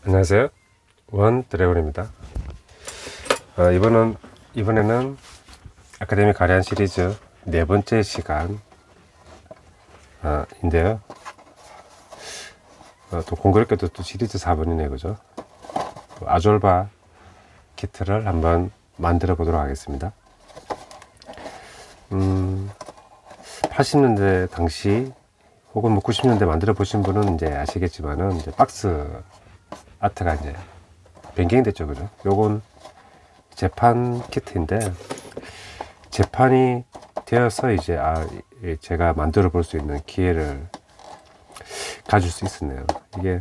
안녕하세요. 원 드래곤입니다. 이번에는 아카데미 가리안 시리즈 네 번째 시간 인데요. 또 공교롭게도 또 시리즈 4번이네요. 그죠? 아졸바 키트를 한번 만들어 보도록 하겠습니다. 80년대 당시 혹은 90년대 만들어 보신 분은 이제 아시겠지만은 이제 박스 아트가 이제 변경이 됐죠. 그죠? 요건 재판 키트인데, 재판이 되어서 이제 제가 만들어 볼 수 있는 기회를 가질 수 있었네요. 이게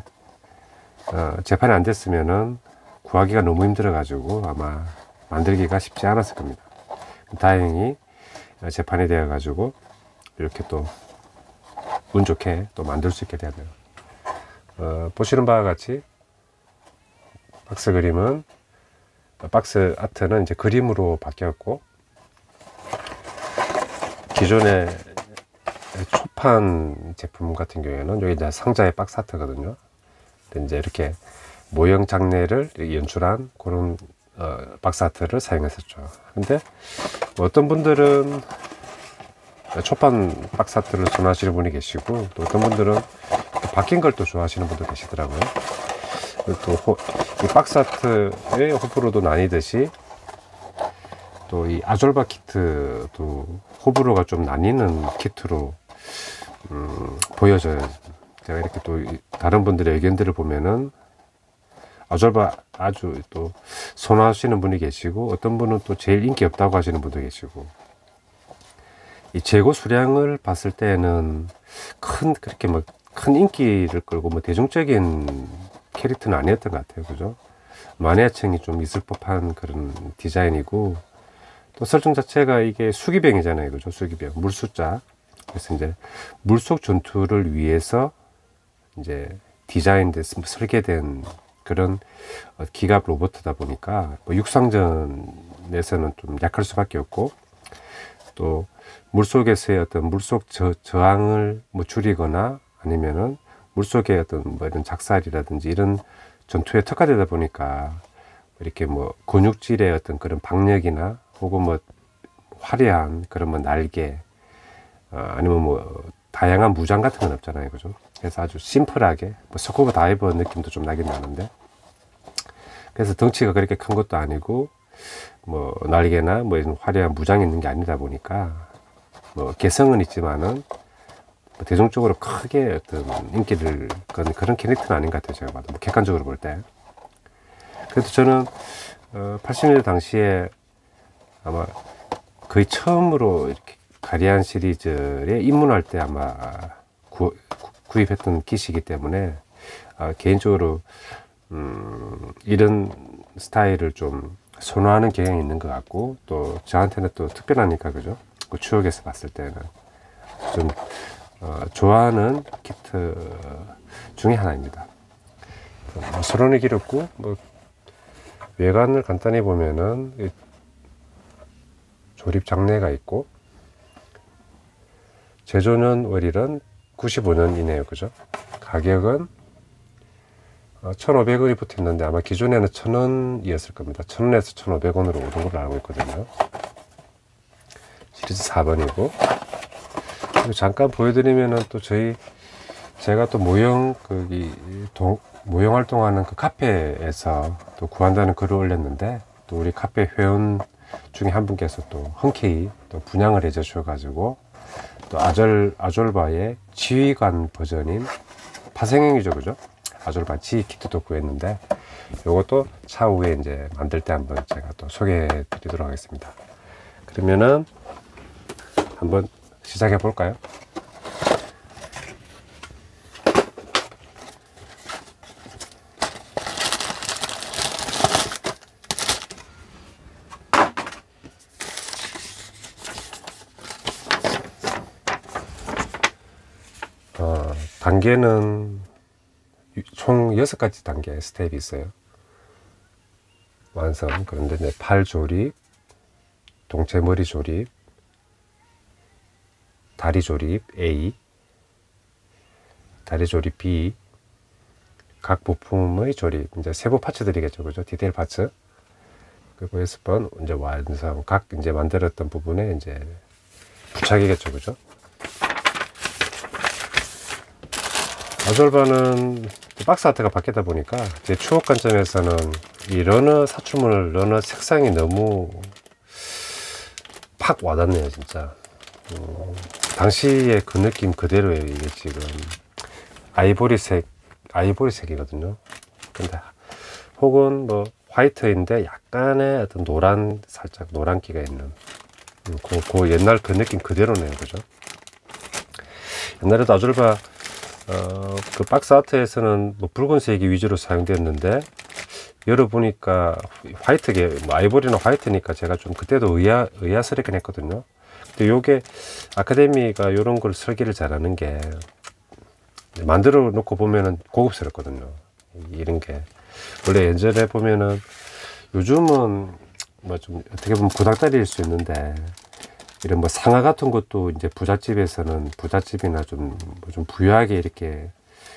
재판이 안 됐으면은 구하기가 너무 힘들어 가지고 아마 만들기가 쉽지 않았을 겁니다. 다행히 재판이 되어 가지고 이렇게 또 운 좋게 또 만들 수 있게 되었네요. 보시는 바와 같이 박스 그림은, 박스 아트는 이제 그림으로 바뀌었고, 기존의 초판 제품 같은 경우에는 여기 이제 상자의 박스 아트거든요. 근데 이제 이렇게 모형 장례를 연출한 그런 박스 아트를 사용했었죠. 근데 어떤 분들은 초판 박스 아트를 선호하시는 분이 계시고, 또 어떤 분들은 바뀐 걸 또 좋아하시는 분도 계시더라고요. 또 이 박스 아트의 호불호도 나뉘듯이, 또 이 아졸바 키트도 호불호가 좀 나뉘는 키트로 보여져요. 제가 이렇게 또 다른 분들의 의견들을 보면은 아졸바 아주 또 선호하시는 분이 계시고, 어떤 분은 또 제일 인기 없다고 하시는 분도 계시고, 이 재고 수량을 봤을 때는 그렇게 뭐 큰 인기를 끌고 뭐 대중적인 캐릭터는 아니었던 것 같아요. 그죠? 마니아층이 좀 있을 법한 그런 디자인이고, 또 설정 자체가 이게 수기병이잖아요. 그죠? 수기병. 물수자. 그래서 이제 물속 전투를 위해서 이제 디자인된, 설계된 그런 기갑 로봇이다 보니까 뭐 육상전에서는 좀 약할 수밖에 없고, 또 물속에서의 어떤 물속 저항을 뭐 줄이거나 아니면은 물속의 어떤 뭐 이런 작살이라든지 이런 전투에 특화되다 보니까 이렇게 뭐 근육질의 어떤 그런 박력이나 혹은 뭐 화려한 그런 뭐 날개, 아니면 뭐 다양한 무장 같은 건 없잖아요. 그죠? 그래서 아주 심플하게 뭐 스쿠버 다이버 느낌도 좀 나긴 나는데, 그래서 덩치가 그렇게 큰 것도 아니고 뭐 날개나 뭐 이런 화려한 무장이 있는 게 아니다 보니까 뭐 개성은 있지만은 뭐 대중적으로 크게 어떤 인기를 끈 그런 캐릭터는 아닌 것 같아요. 제가 봐도 뭐 객관적으로 볼 때. 그래도 저는 80년대 당시에 아마 거의 처음으로 이렇게 가리안 시리즈에 입문할 때 아마 구입했던 기시이기 때문에 개인적으로 이런 스타일을 좀 선호하는 경향이 있는 것 같고, 또 저한테는 또 특별하니까. 그죠? 그 추억에서 봤을 때는 좀 좋아하는 키트 중에 하나입니다. 서론이 길었고, 뭐 외관을 간단히 보면은 조립 장내가 있고, 제조년 월일은 95년이네요. 그죠? 가격은 1,500원이 붙어 있는데 아마 기존에는 1,000원이었을 겁니다. 1,000원에서 1,500원으로 오른 걸로 알고 있거든요. 시리즈 4번이고, 잠깐 보여드리면은 또 제가 또 모형 활동하는 그 카페에서 또 구한다는 글을 올렸는데, 또 우리 카페 회원 중에 한 분께서 또 흔쾌히 또 분양을 해줘 주셔가지고, 또 아졸바의 지휘관 버전인 파생형이죠. 그죠? 아졸바 G 키트도 구했는데, 요것도 차후에 이제 만들 때 한번 제가 또 소개해 드리도록 하겠습니다. 그러면은 한번 시작해 볼까요? 단계는 총 6가지 단계 스텝이 있어요. 완성. 그런데 이제 팔 조립, 동체 머리 조립, 다리 조립 A, 다리 조립 B, 각 부품의 조립, 이제 세부 파츠들이겠죠, 그죠? 디테일 파츠. 그리고 S번 이제 완성, 각 이제 만들었던 부분에 이제 부착이겠죠, 그죠? 아졸바는 박스 아트가 바뀌다 보니까 제 추억 관점에서는 이 러너 사출물, 러너 색상이 너무 팍 와닿네요, 진짜. 당시의 그 느낌 그대로예요. 이게 지금 아이보리색이거든요. 근데 혹은 뭐 화이트인데 약간의 어떤 노란, 살짝 노란기가 있는 그 옛날 그 느낌 그대로네요, 그죠? 옛날에도 아졸바 그 박스 아트에서는 뭐 붉은색이 위주로 사용되었는데 열어보니까 화이트게, 뭐 아이보리나 화이트니까 제가 좀 그때도 의아스럽긴 했거든요. 근데 요게 아카데미가 요런 걸 설계를 잘하는 게 만들어 놓고 보면은 고급스럽거든요. 이런 게 원래 예전에 보면은, 요즘은 뭐 좀 어떻게 보면 구닥다리일 수 있는데 이런 뭐 상아 같은 것도 이제 부잣집이나 좀 부유하게 이렇게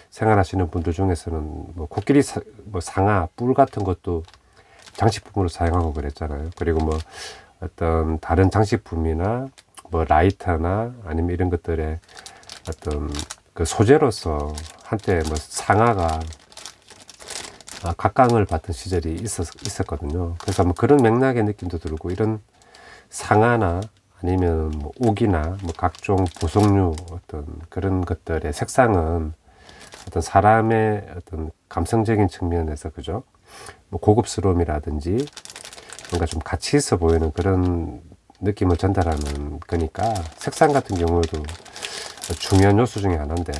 생활하시는 분들 중에서는 뭐 코끼리 뭐 상아 뿔 같은 것도 장식품으로 사용하고 그랬잖아요. 그리고 뭐 어떤 다른 장식품이나 뭐 라이터나 아니면 이런 것들의 어떤 그 소재로서 한때 뭐 상아가 각광을 받던 시절이 있었거든요. 그래서 뭐 그런 맥락의 느낌도 들고, 이런 상아나 아니면 뭐 옥이나 뭐 각종 부속류 어떤 그런 것들의 색상은 어떤 사람의 어떤 감성적인 측면에서, 그죠? 뭐 고급스러움이라든지 뭔가 좀 가치 있어 보이는 그런 느낌을 전달하는 거니까 색상 같은 경우에도 중요한 요소 중에 하나인데,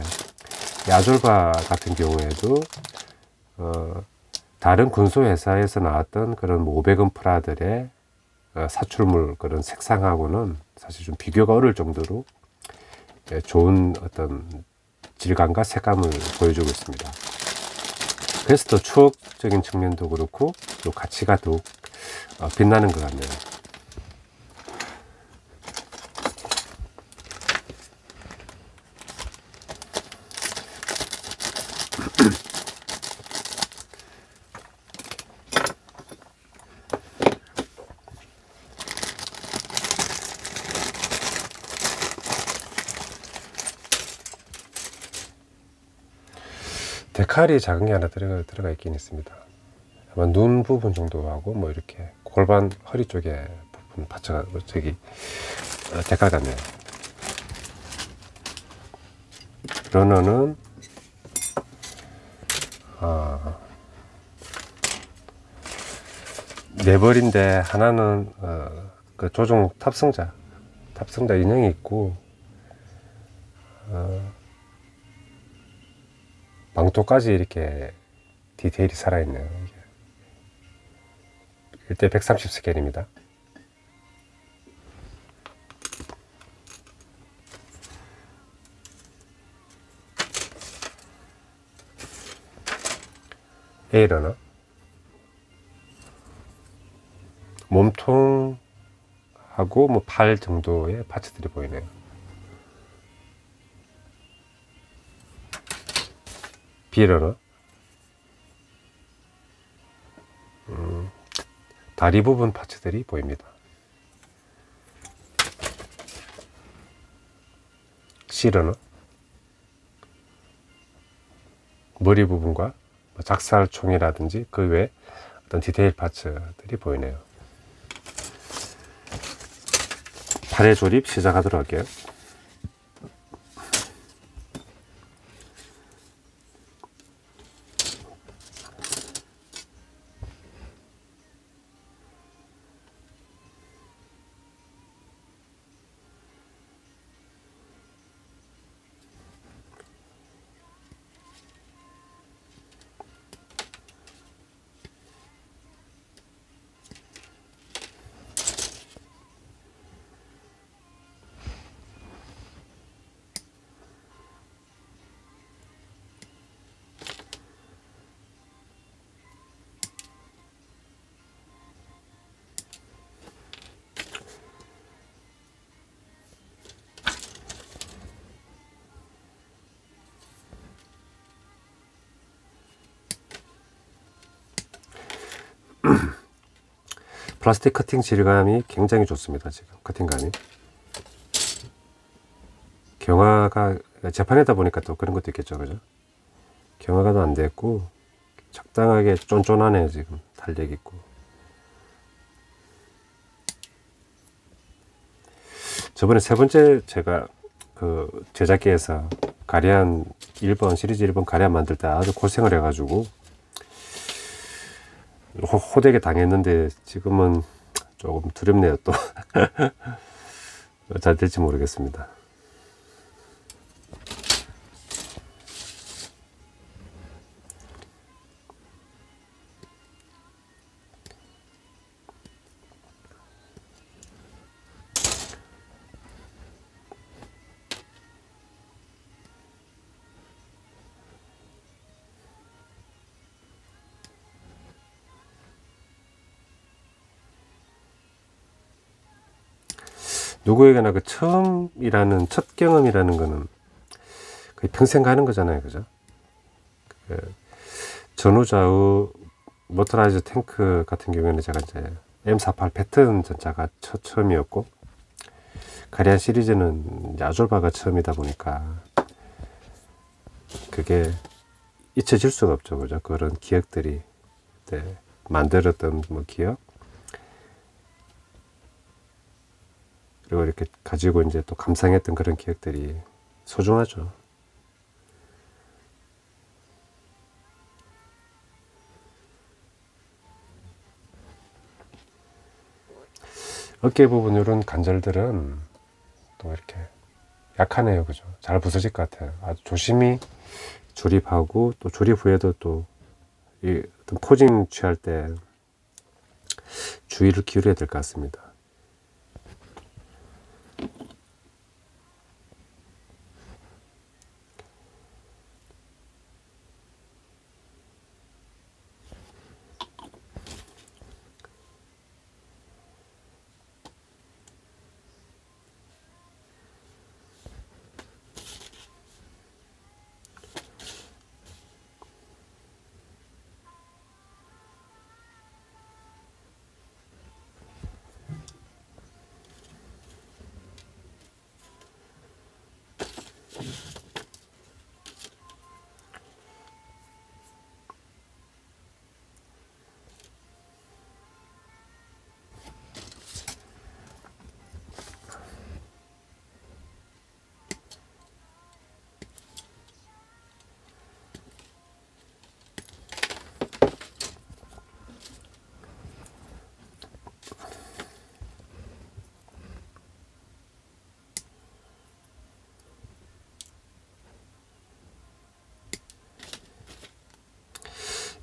이 아졸바 같은 경우에도 다른 군소회사에서 나왔던 그런 500원 프라들의 사출물 그런 색상하고는 사실 좀 비교가 어려울 정도로 좋은 어떤 질감과 색감을 보여주고 있습니다. 그래서 더 추억적인 측면도 그렇고 또 가치가 더욱 빛나는 것 같네요. 데칼이 작은 게 하나 들어가 있긴 있습니다. 아마 눈 부분 정도 하고 뭐 이렇게 골반 허리 쪽에 부분 파츠가 저기 데칼 같네요. 러너는 네 벌인데 하나는 그 조종 탑승자 인형이 있고 망토까지 이렇게 디테일이 살아있네요. 이게 1대 130 스케일입니다. A러너 몸통하고 뭐 팔 정도의 파츠들이 보이네요. B러너 다리 부분 파츠들이 보입니다. C러너 머리 부분과 작살총이라든지 그 외 어떤 디테일 파츠들이 보이네요. 팔의 조립 시작하도록 할게요. 플라스틱 커팅 질감이 굉장히 좋습니다. 지금 커팅감이. 경화가 재판이다 보니까 또 그런 것도 있겠죠, 그죠? 경화가 안 됐고 적당하게 쫀쫀하네요. 지금 탄력 있고. 저번에 세 번째 제가 그 제작기에서 가리안 1번 시리즈 1번 가리안 만들 때 아주 고생을 해가지고 호되게 당했는데 지금은 조금 두렵네요. 또 잘 될지 모르겠습니다. 누구에게나 그 처음이라는 첫 경험이라는 거는 거의 평생 가는 거잖아요, 그죠? 그 전후 좌우 모터라이즈 탱크 같은 경우에는 제가 이제 M48 패턴 전차가 처음이었고 가리안 시리즈는 이제 아졸바가 처음이다 보니까 그게 잊혀질 수가 없죠, 그죠? 그런 기억들이 네, 만들었던 뭐 기억 그리고 이렇게 가지고 이제 또 감상했던 그런 기억들이 소중하죠. 어깨 부분 이런 관절들은 또 이렇게 약하네요, 그죠? 잘 부서질 것 같아요. 아주 조심히 조립하고 또 조립 후에도 또 이 어떤 포징 취할 때 주의를 기울여야 될 것 같습니다.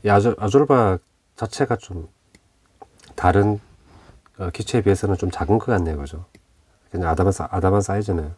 이 아졸바 자체가 좀 다른 기체에 비해서는 좀 작은 것 같네요, 그죠? 그냥 아담한 사이즈네요.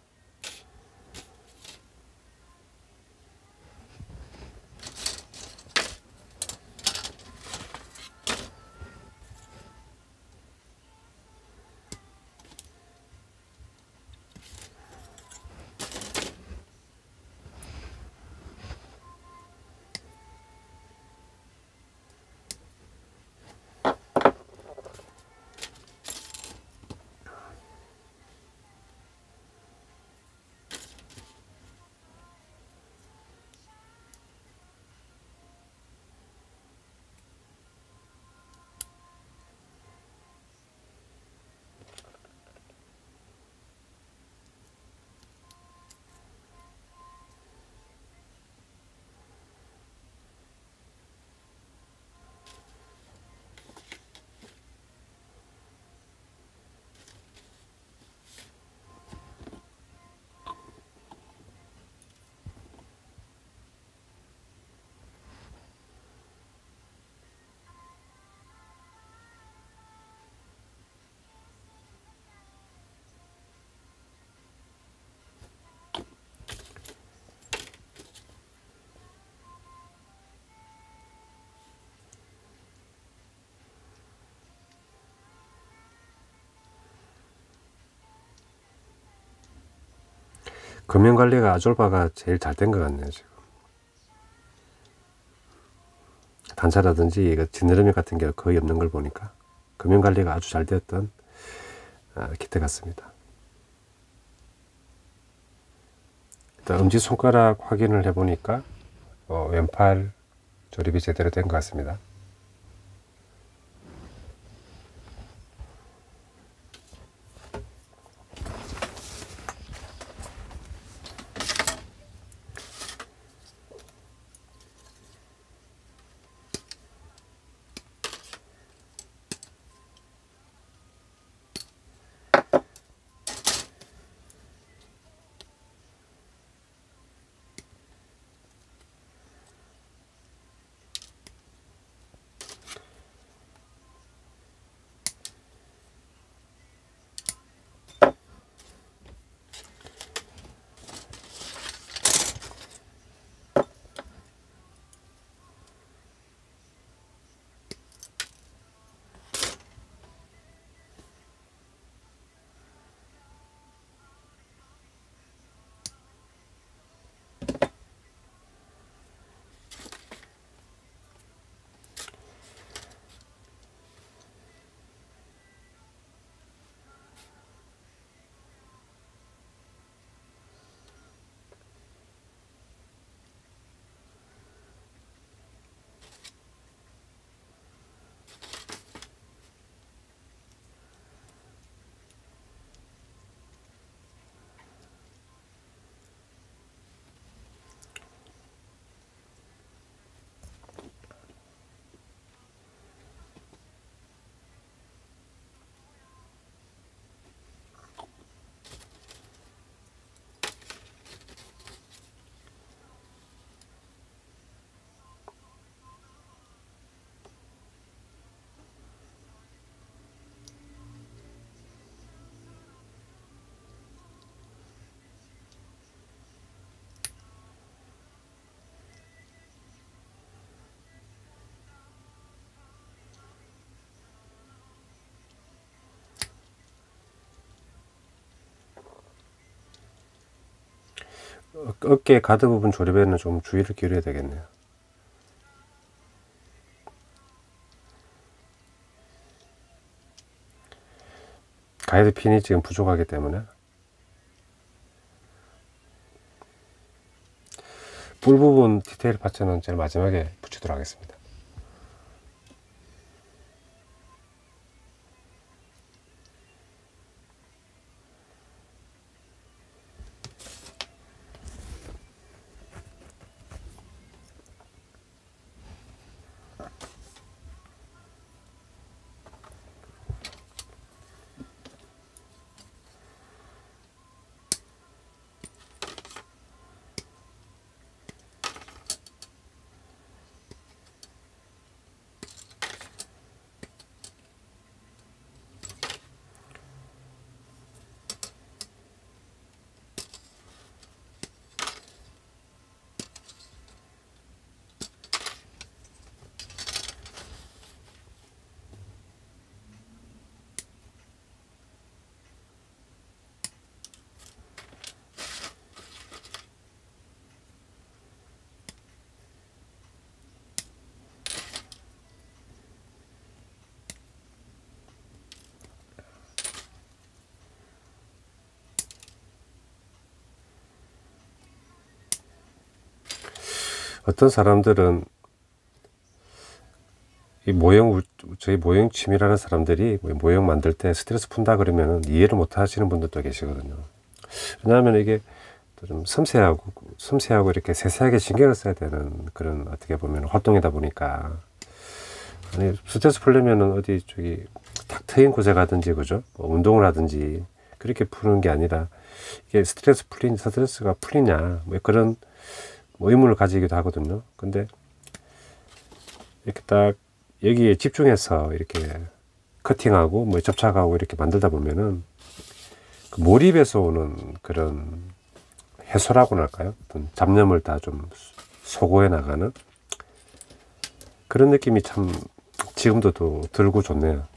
금연 관리가 아졸바가 제일 잘 된 것 같네요, 지금. 관사라든지 지느러미 같은 게 거의 없는 걸 보니까 금연 관리가 아주 잘 되었던 키트 같습니다. 일단 엄지손가락 확인을 해보니까 왼팔 조립이 제대로 된 것 같습니다. 어깨 가드 부분 조립에는 좀 주의를 기울여야 되겠네요. 가이드 핀이 지금 부족하기 때문에 뿔 부분 디테일 파츠는 제일 마지막에 붙이도록 하겠습니다. 어떤 사람들은 이 저희 모형 취미라는 사람들이 모형 만들 때 스트레스 푼다 그러면 이해를 못 하시는 분들도 계시거든요. 왜냐하면 이게 좀 섬세하고 이렇게 세세하게 신경을 써야 되는 그런 어떻게 보면 활동이다 보니까, 아니 스트레스 풀려면은 어디 탁 트인 곳에 가든지, 그죠? 운동을 하든지 그렇게 푸는 게 아니라, 이게 스트레스가 풀리냐 그런 의문을 가지기도 하거든요. 근데 이렇게 딱 여기에 집중해서 이렇게 커팅하고 접착하고 이렇게 만들다 보면은 그 몰입에서 오는 그런 해소라고나 할까요? 어떤 잡념을 다 좀 소거해 나가는 그런 느낌이 참 지금도 또 들고 좋네요.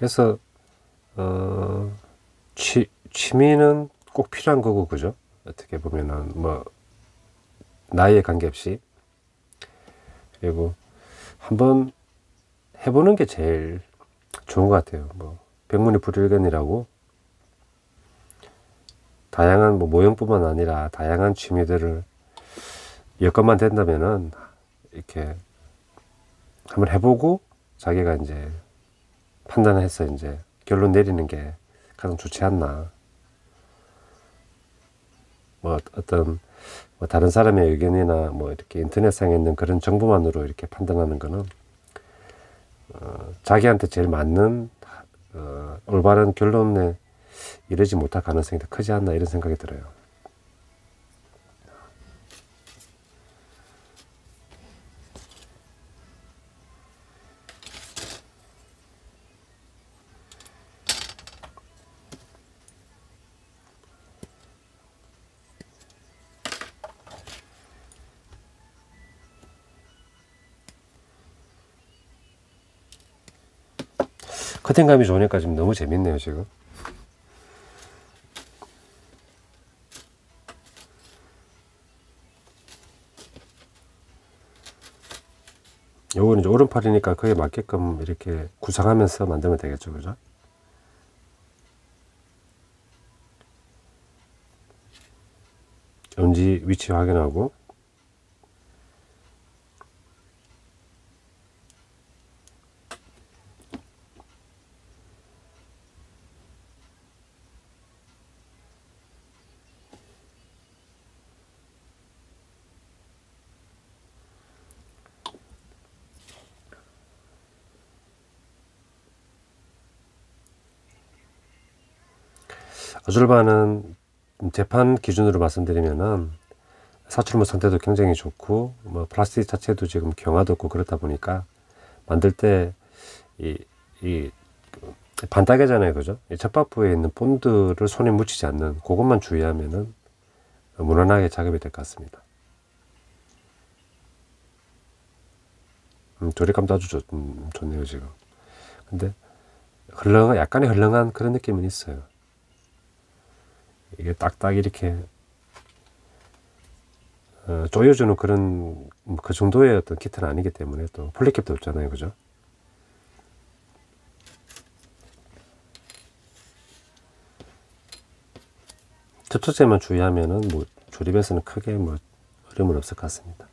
그래서 취미는 꼭 필요한 거고, 그죠? 어떻게 보면은 뭐 나이에 관계없이. 그리고 한번 해보는 게 제일 좋은 것 같아요. 뭐 백문이 불여일견이라고 다양한 뭐 모형뿐만 아니라 다양한 취미들을 여건만 된다면은 이렇게 한번 해보고 자기가 이제 판단해서 이제 결론 내리는 게 가장 좋지 않나. 뭐 어떤 뭐 다른 사람의 의견이나 뭐 이렇게 인터넷상에 있는 그런 정보만으로 이렇게 판단하는 거는 자기한테 제일 맞는 올바른 결론에 이르지 못할 가능성이 더 크지 않나, 이런 생각이 들어요. 커팅감이 좋으니까 지금 너무 재밌네요, 지금. 요거는 이제 오른팔이니까 그에 맞게끔 이렇게 구상하면서 만들면 되겠죠, 그죠? 엄지 위치 확인하고, 어줄바는 재판 기준으로 말씀드리면은 사출물 상태도 굉장히 좋고, 뭐 플라스틱 자체도 지금 경화도 없고 그렇다 보니까 만들 때 이 반따개잖아요, 그죠? 이 접합부에 있는 본드를 손에 묻히지 않는 그것만 주의하면은 무난하게 작업이 될 것 같습니다. 조립감도 아주 좋네요, 지금. 근데 약간의 헐렁한 그런 느낌은 있어요. 이게 딱딱 이렇게 조여주는 그런 그 정도의 어떤 키트는 아니기 때문에, 또 폴리캡도 없잖아요, 그죠? 접촉제만 주의하면은 뭐 조립에서는 크게 뭐 어려움은 없을 것 같습니다.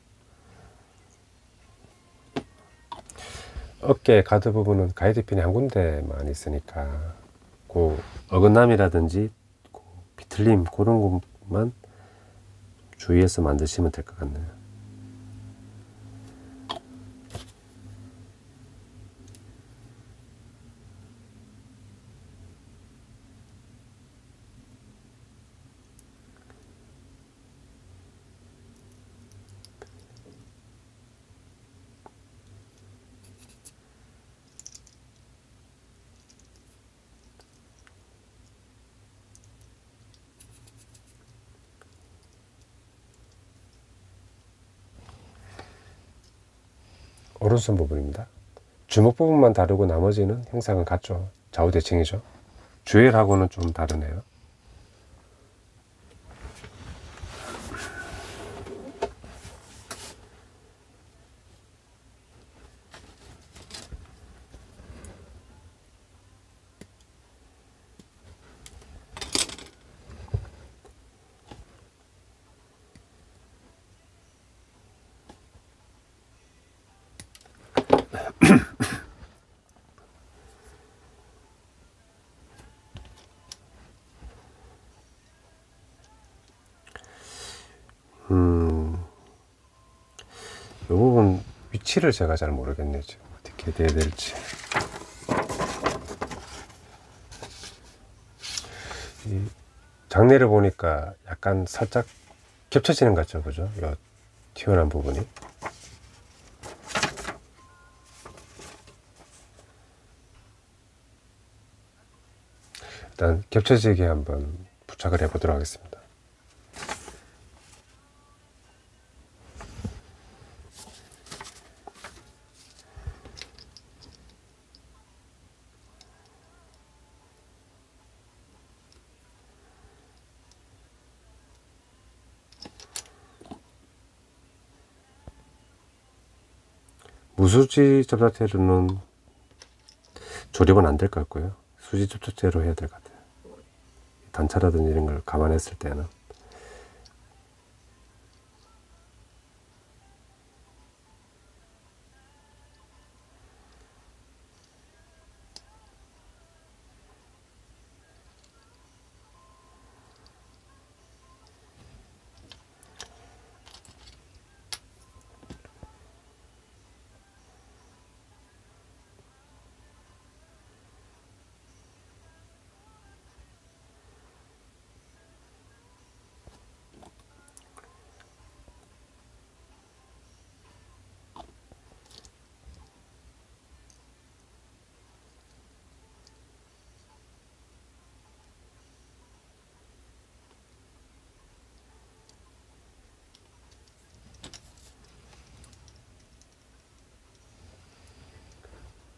어깨 가드 부분은 가이드핀이 한 군데만 있으니까 그 어긋남이라든지 그 비틀림 그런 것만 주의해서 만드시면 될 것 같네요. 오른손 부분입니다. 주먹 부분만 다르고 나머지는 형상은 같죠. 좌우 대칭이죠. 주엘하고는 좀 다르네요. 이 부분 위치를 제가 잘 모르겠네요. 지금 어떻게 돼야 될지. 이 장내를 보니까 약간 살짝 겹쳐지는 것 같죠, 그죠? 이 튀어나온 부분이. 일단 겹쳐지게 한번 부착을 해 보도록 하겠습니다. 무수지 접착제로는 조립은 안 될 것 같고요. 수지 접착제로 해야 될 것 같아요. 단차라든지 이런 걸 감안했을 때는.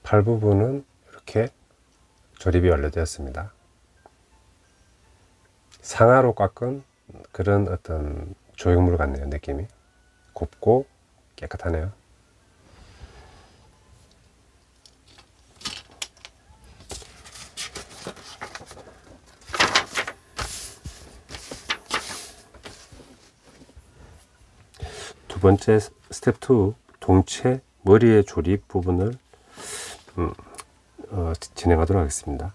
팔 부분은 이렇게 조립이 완료되었습니다. 상하로 깎은 그런 어떤 조형물 같네요. 느낌이 곱고 깨끗하네요. 두 번째 스텝 2 동체 머리의 조립 부분을 진행하도록 하겠습니다.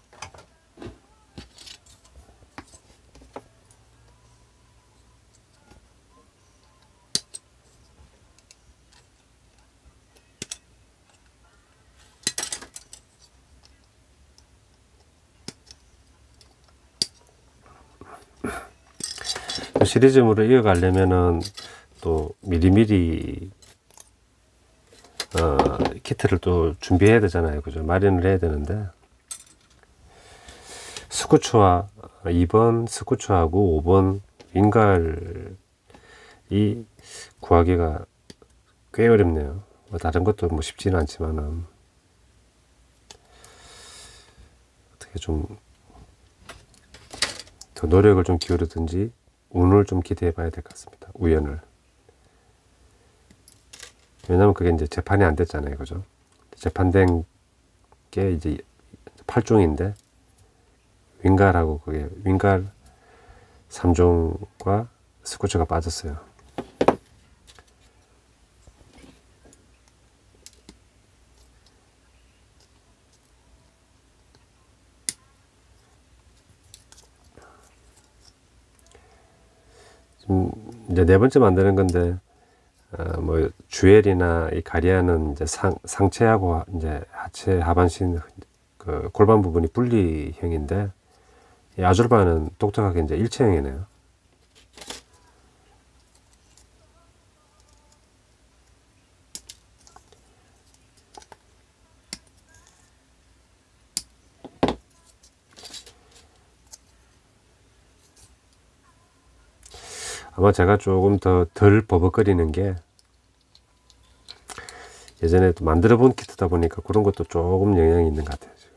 시리즈물로 이어가려면은 또 미리미리 키트를 또 준비해야 되잖아요. 그죠? 마련을 해야 되는데, 스쿠츠와 2번 스쿠츠하고 5번 윙갈이 구하기가 꽤 어렵네요. 뭐 다른 것도 뭐 쉽지는 않지만은 어떻게 좀 더 노력을 좀 기울이든지 운을 좀 기대해 봐야 될 것 같습니다. 우연을. 왜냐면 그게 이제 재판이 안 됐잖아요. 그죠? 재판된 게 이제 8종인데, 윙갈하고 그게 윙갈 3종과 스쿠츠가 빠졌어요. 이제 네 번째 만드는 건데, 뭐 주엘이나 이 가리아는 이제 상체하고 이제 하체 하반신 그 골반 부분이 분리형인데, 이 아졸바는 독특하게 이제 일체형이네요. 아마 제가 조금 더 덜 버벅거리는 게, 예전에 또 만들어 본 키트다 보니까 그런 것도 조금 영향이 있는 것 같아요. 지금.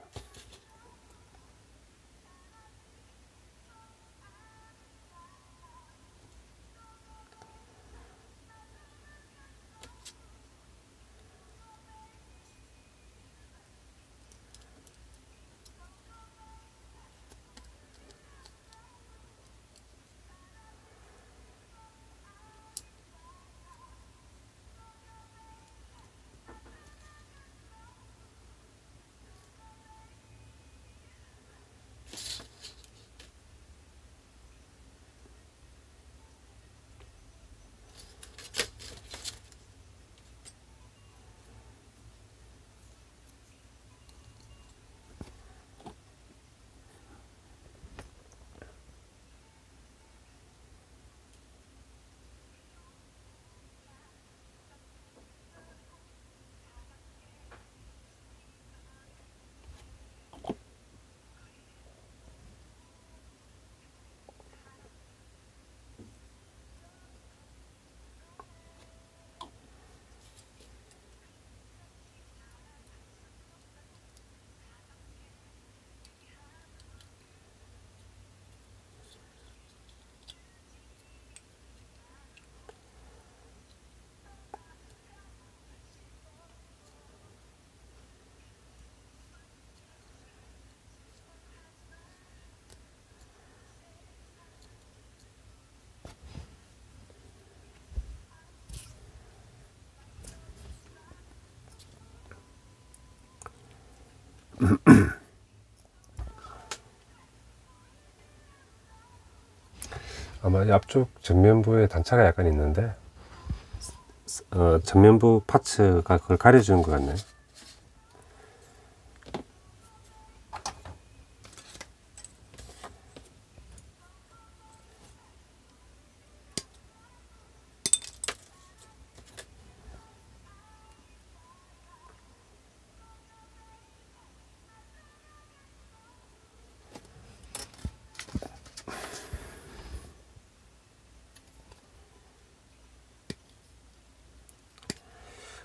아마 이 앞쪽 전면부에 단차가 약간 있는데 전면부 파츠가 그걸 가려주는 것 같네.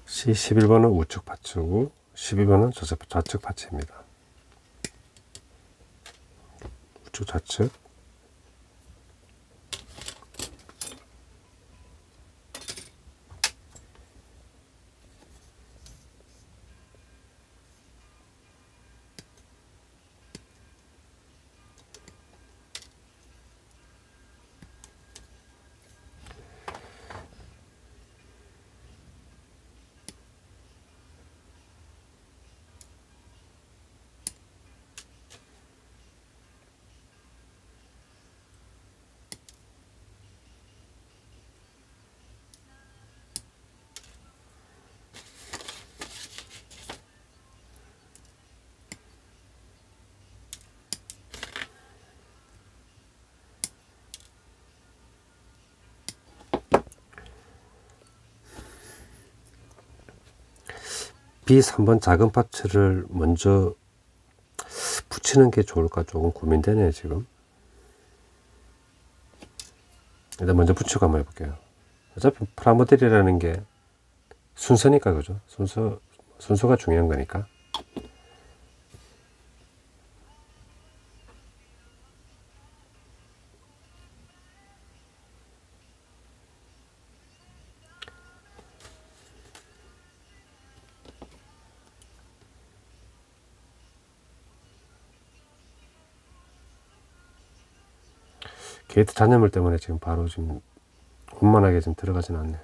C11번은 우측 파츠고 12번은 좌측 파츠입니다. 우측 좌측. B3번 작은 파츠를 먼저 붙이는 게 좋을까 조금 고민되네요 지금. 일단 먼저 붙이고 한번 해볼게요. 어차피 프라모델이라는 게 순서니까, 그죠? 순서가 중요한 거니까. 게이트 잔여물 때문에 지금 바로 지금 원만하게 좀 들어가진 않네요.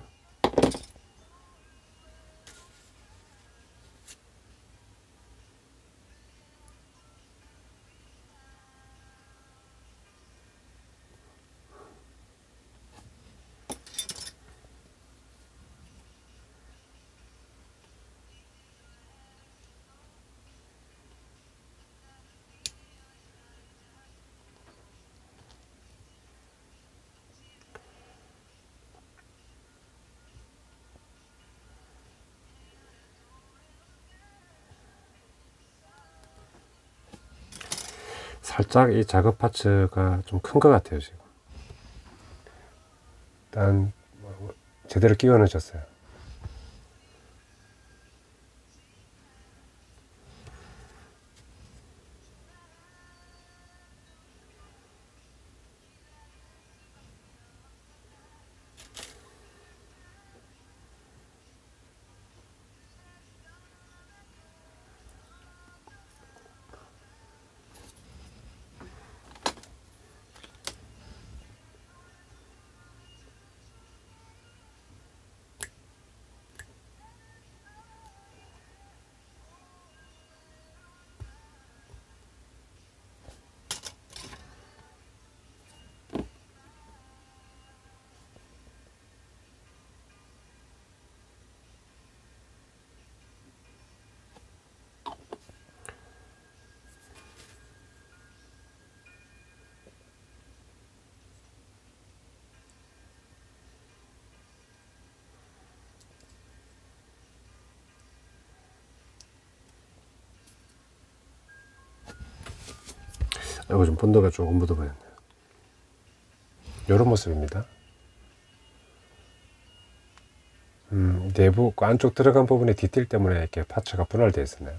살짝 이 작업 파츠가 좀 큰 것 같아요 지금. 일단 제대로 끼워 넣으셨어요. 이거 좀 본드가 조금 묻어버렸네요. 이런 모습입니다. 내부 안쪽 들어간 부분의 디테일 때문에 이렇게 파츠가 분할되어 있었네요.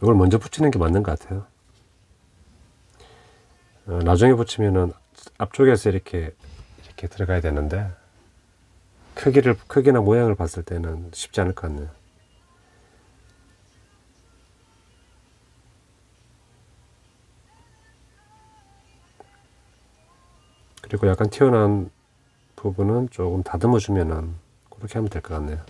이걸 먼저 붙이는 게 맞는 것 같아요. 나중에 붙이면은 앞쪽에서 이렇게 들어가야 되는데 크기나 모양을 봤을 때는 쉽지 않을 것 같네요. 그리고 약간 튀어나온 부분은 조금 다듬어 주면은 그렇게 하면 될 것 같네요.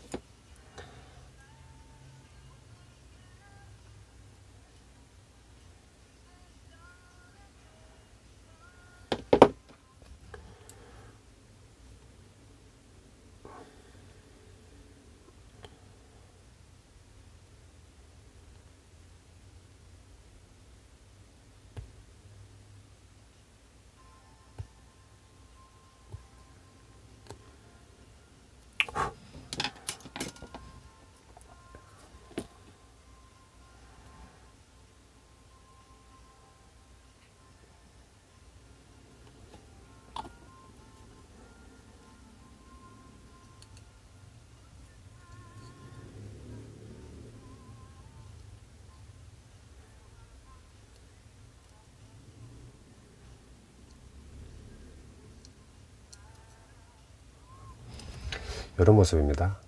이런 모습입니다.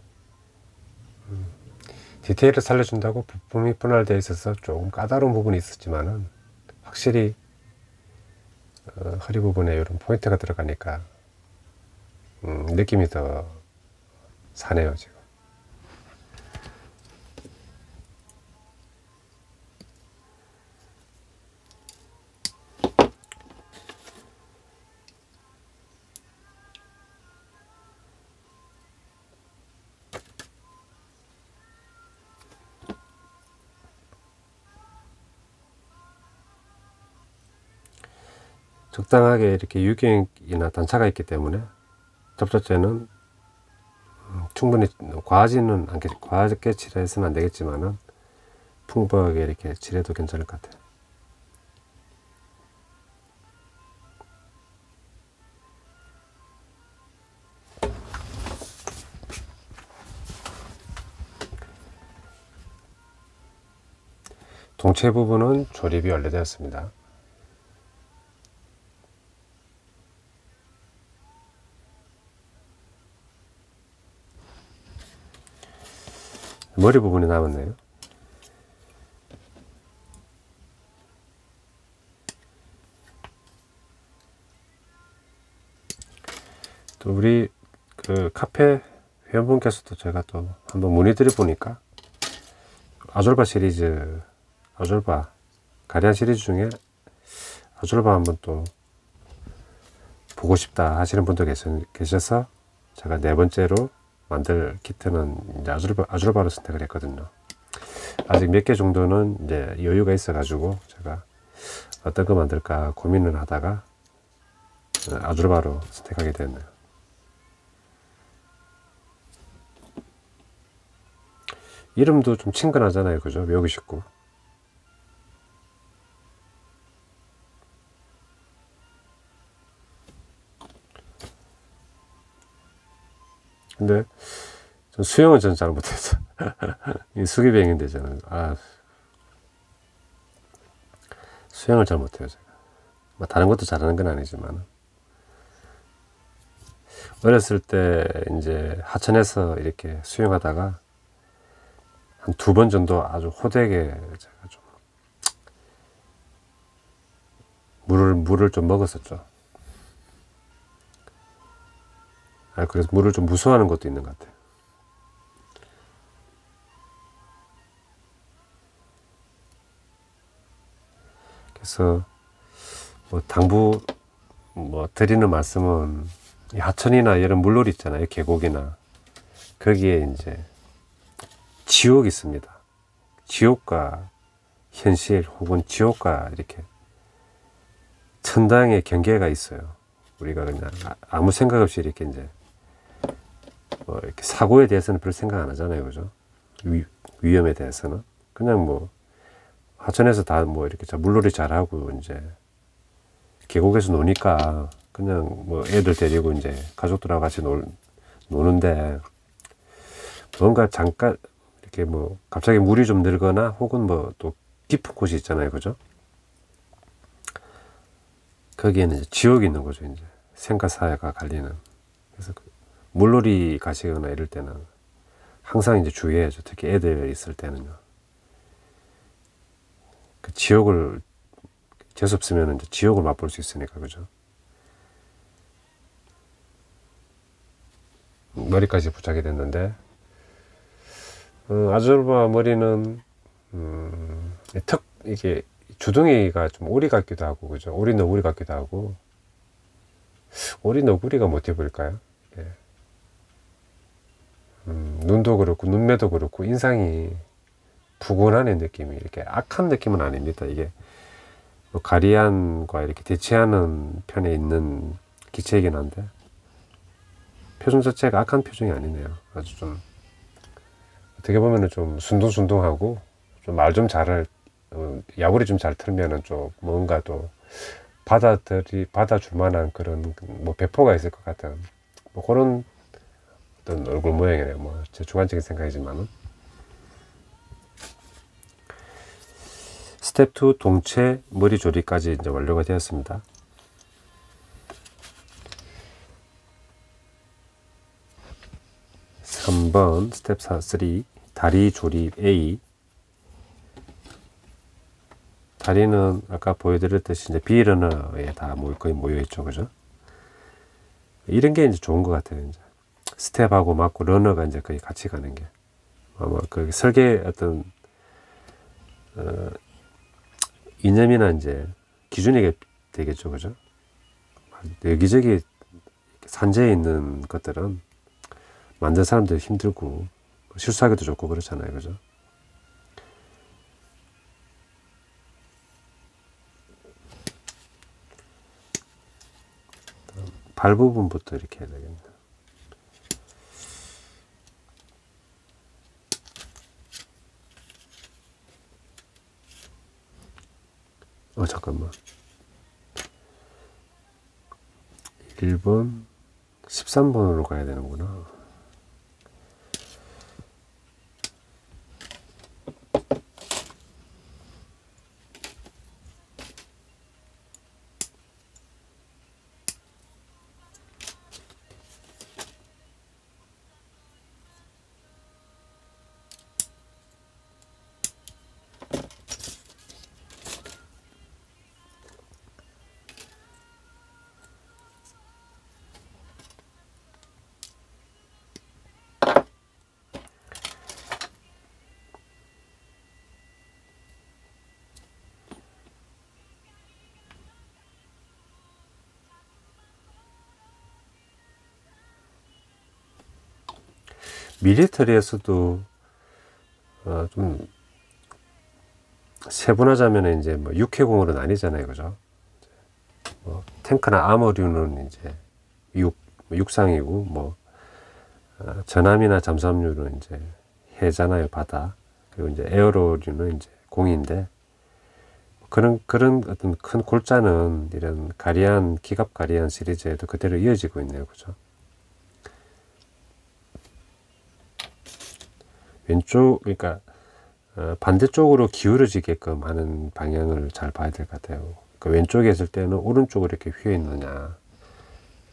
디테일을 살려준다고 부품이 분할되어 있어서 조금 까다로운 부분이 있었지만은 확실히 허리 부분에 이런 포인트가 들어가니까 느낌이 더 사네요 지금. 적당하게 이렇게 유경이나 단차가 있기 때문에 접착제는 충분히 과하게 칠해서는 안 되겠지만은 풍부하게 이렇게 칠해도 괜찮을 것 같아요. 동체 부분은 조립이 완료되었습니다. 머리 부분이 남았네요. 또 우리 그 카페 회원분께서도 제가 또 한번 문의드려 보니까 아졸바 시리즈, 아졸바 가리안 시리즈 중에 아졸바 한번 또 보고 싶다 하시는 분도 계셔서 제가 네 번째로 만들 키트는 이제 아졸바로 선택을 했거든요. 아직 몇 개 정도는 이제 여유가 있어 가지고 제가 어떤 거 만들까 고민을 하다가 아졸바로 선택하게 됐네요. 이름도 좀 친근하잖아요, 그죠? 외우기 쉽고. 근데 수영은 전 잘 못해서 이 수기병인데 저는 수영을 잘 못해요. 제가 뭐 다른 것도 잘하는 건 아니지만 어렸을 때 이제 하천에서 이렇게 수영하다가 한 2번 정도 아주 호되게 제가 좀 물을 좀 먹었었죠. 그래서 물을 좀 무서워하는 것도 있는 것 같아요. 그래서 드리는 말씀은 이 하천이나 이런 물놀이 있잖아요. 계곡이나 거기에 이제 지옥이 있습니다. 지옥과 현실 혹은 지옥과 이렇게 천당의 경계가 있어요. 우리가 그냥 아무 생각 없이 이렇게 이제 이렇게 사고에 대해서는 별 생각 안 하잖아요, 그죠? 위험에 대해서는 그냥 하천에서 다 이렇게 물놀이 잘하고 이제 계곡에서 노니까 그냥 애들 데리고 이제 가족들하고 같이 노는데 뭔가 잠깐 이렇게 갑자기 물이 좀 늘거나 혹은 또 깊은 곳이 있잖아요, 그죠? 거기에는 이제 지옥이 있는 거죠, 이제 생과 사가 갈리는. 그래서 물놀이 가시거나 이럴 때는 항상 이제 주의해야죠. 특히 애들 있을 때는요. 그 지옥을 재수 없으면 이제 지옥을 맛볼 수 있으니까, 그죠? 머리까지 부착이 됐는데, 아졸바 머리는 이게 주둥이가 좀 오리 같기도 하고, 그죠? 오리 너구리 같기도 하고, 오리 너구리가 모티브일까요? 예. 눈도 그렇고 눈매도 그렇고 인상이 푸근한 느낌이, 이렇게 악한 느낌은 아닙니다. 이게 뭐 가리안과 이렇게 대치하는 편에 있는 기체이긴 한데 표정 자체가 악한 표정이 아니네요. 아주 좀 어떻게 보면은 좀 순둥순둥하고 좀 말 좀 잘할, 야구리 좀 잘 틀면은 좀 뭔가 또 받아줄 만한 그런 뭐 배포가 있을 것 같은 뭐 그런 어떤 얼굴 모양이네요. 뭐 제 주관적인 생각이지만은. 스텝 2 동체 머리 조리까지 이제 완료가 되었습니다. (3번) 스텝 3 다리 조립 A. 다리는 아까 보여드렸듯이 이제 비러너에 다 거의 모여 있죠, 그죠? 이런 게 이제 좋은 것 같아요. 이제 스텝하고 맞고 러너가 이제 거의 같이 가는 게 아마 그 설계 어떤 이념이나 이제 기준이 되겠죠, 그죠? 여기저기 산재에 있는 것들은 만든 사람들 힘들고 실수하기도 좋고 그렇잖아요, 그죠? 발 부분부터 이렇게 해야 되겠네요. 잠깐만. 1번 13번으로 가야 되는구나. 밀리터리에서도 좀 세분하자면 이제 뭐 육해공으로 나뉘잖아요, 그죠? 뭐 탱크나 아머류는 이제 육상이고, 뭐 전함이나 잠수함류는 이제 해잖아요, 바다. 그리고 이제 에어로류는 이제 공인데, 그런 어떤 큰 골자는 이런 기갑 가리안 시리즈에도 그대로 이어지고 있네요, 그죠? 그러니까 반대쪽으로 기울어지게끔 하는 방향을 잘 봐야 될 것 같아요. 그러니까 왼쪽에 있을 때는 오른쪽으로 이렇게 휘어 있느냐.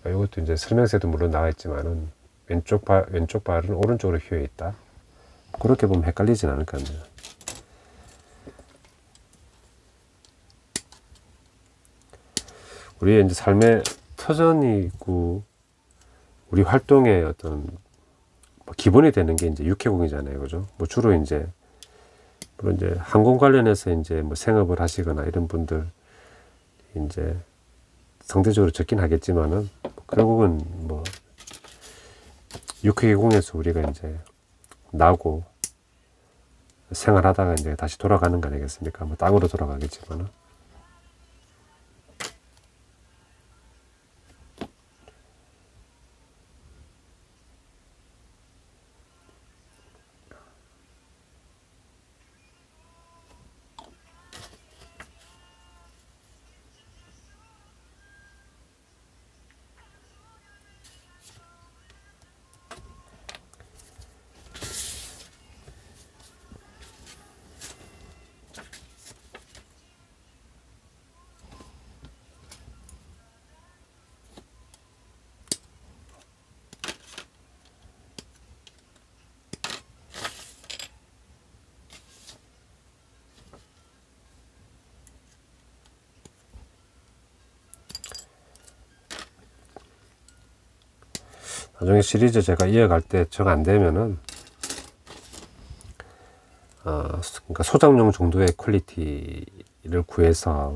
그러니까 이것도 이제 설명서에도 물론 나와 있지만은 왼쪽 발은 오른쪽으로 휘어 있다. 그렇게 보면 헷갈리진 않을 것 같네요. 우리의 이제 삶의 터전이 있고 우리 활동의 어떤 기본이 되는 게 이제 육해공이잖아요, 그죠? 뭐 주로 이제 물론 이제 항공 관련해서 이제 뭐 생업을 하시거나 이런 분들 이제 상대적으로 적긴 하겠지만은 결국은 뭐 육해공에서 우리가 이제 나고 생활하다가 이제 다시 돌아가는 거 아니겠습니까? 뭐 땅으로 돌아가겠지만은. 나중에 시리즈 제가 이어갈 때 정 안 되면은 그러니까 소장용 정도의 퀄리티를 구해서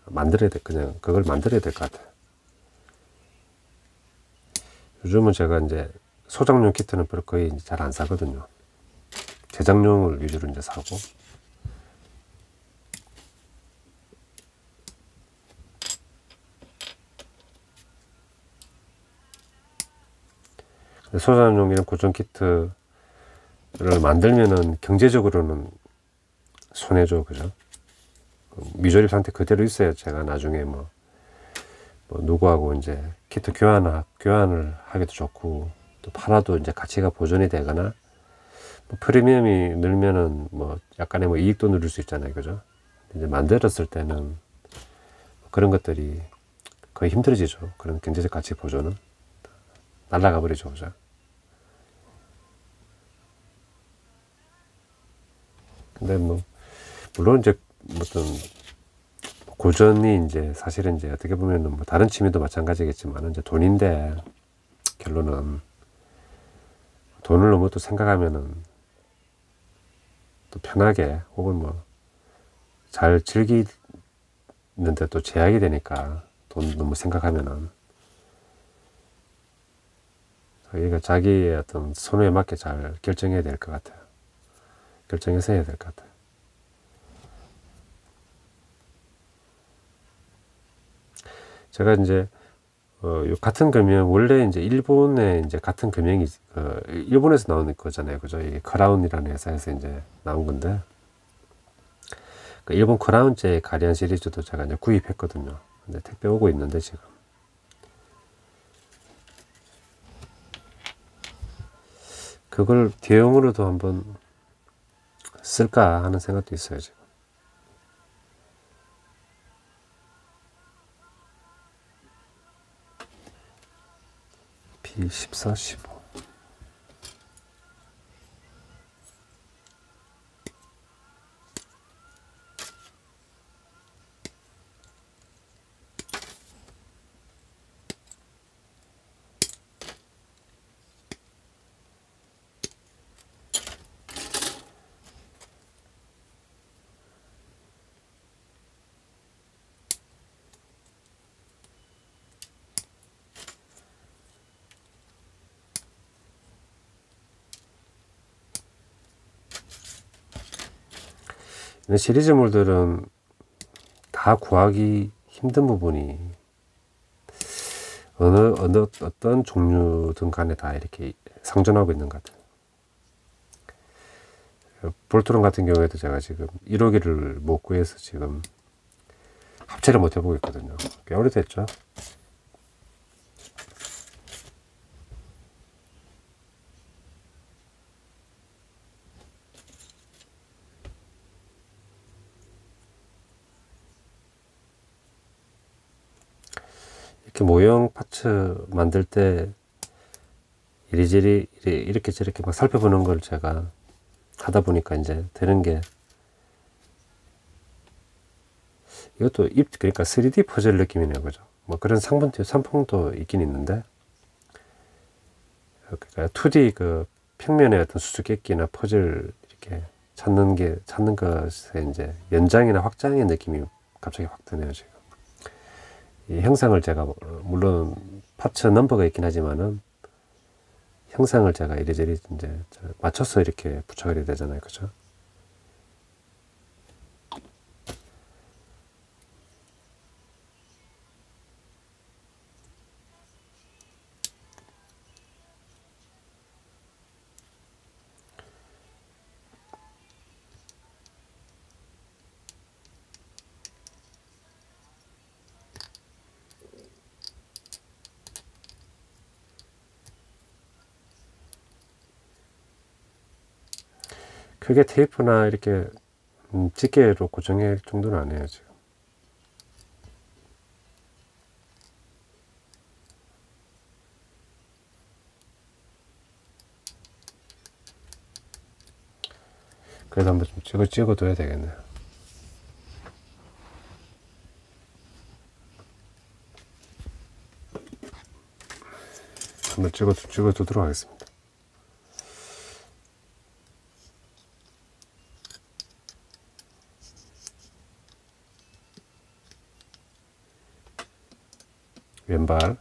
만들어야 돼. 그냥 그걸 만들어야 될 것 같아요. 요즘은 제가 이제 소장용 키트는 별로 거의 잘 안 사거든요. 제작용을 위주로 이제 사고. 소장용 이런 고정 키트를 만들면은 경제적으로는 손해죠, 그죠? 미조립 상태 그대로 있어야 제가 나중에 뭐 누구하고 이제 키트 교환을 하기도 좋고, 또 팔아도 이제 가치가 보존이 되거나, 뭐 프리미엄이 늘면은 뭐 약간의 뭐 이익도 누릴 수 있잖아요, 그죠? 이제 만들었을 때는 그런 것들이 거의 힘들어지죠. 그런 경제적 가치 보존은 날아가 버리죠, 그죠? 근데 뭐 물론 이제 어떤 고전이 이제 사실은 이제 어떻게 보면은 뭐 다른 취미도 마찬가지겠지만 이제 돈인데, 결론은 돈을 너무 또 생각하면은 또 편하게 혹은 뭐 잘 즐기는데 또 제약이 되니까, 돈 너무 생각하면은 자기가 자기의 어떤 선호에 맞게 잘 결정해야 될 것 같아요. 결정해서 해야 될 것 같아요. 제가 이제 같은 금형, 원래 이제 일본의 이제 같은 금형이 일본에서 나오는 거잖아요, 그죠? 이게 크라운이라는 회사에서 이제 나온 건데, 그 일본 크라운제 가디안 시리즈도 제가 이제 구입했거든요. 근데 택배 오고 있는데 지금 그걸 대용으로도 한번 쓸까 하는 생각도 있어요, 지금. B14, 15. 시리즈물들은 다 구하기 힘든 부분이 어떤 종류든 간에 다 이렇게 상존하고 있는 것 같아요. 볼트론 같은 경우에도 제가 지금 1호기를 못 구해서 지금 합체를 못 해보고 있거든요. 꽤 오래됐죠. 이렇게 모형 파츠 만들 때 이리저리 이렇게 저렇게 막 살펴보는 걸 제가 하다 보니까 이제 되는 게, 이것도 그러니까 3D 퍼즐 느낌이네요, 그죠? 뭐 그런 상품도 있긴 있는데, 그러니까 2D 그 평면의 어떤 수수께끼나 퍼즐 이렇게 찾는 것에 이제 연장이나 확장의 느낌이 갑자기 확 드네요, 지금. 이 형상을 제가 물론 파츠 넘버가 있긴 하지만은 형상을 제가 이리저리 이제 맞춰서 이렇게 부착을 해야 되잖아요, 그죠? 크게 테이프나 이렇게 집게로 고정할 정도는 안 해요, 지금. 그래도 한번 좀 찍어둬야 되겠네요. 한번 찍어두도록 하겠습니다. 왼발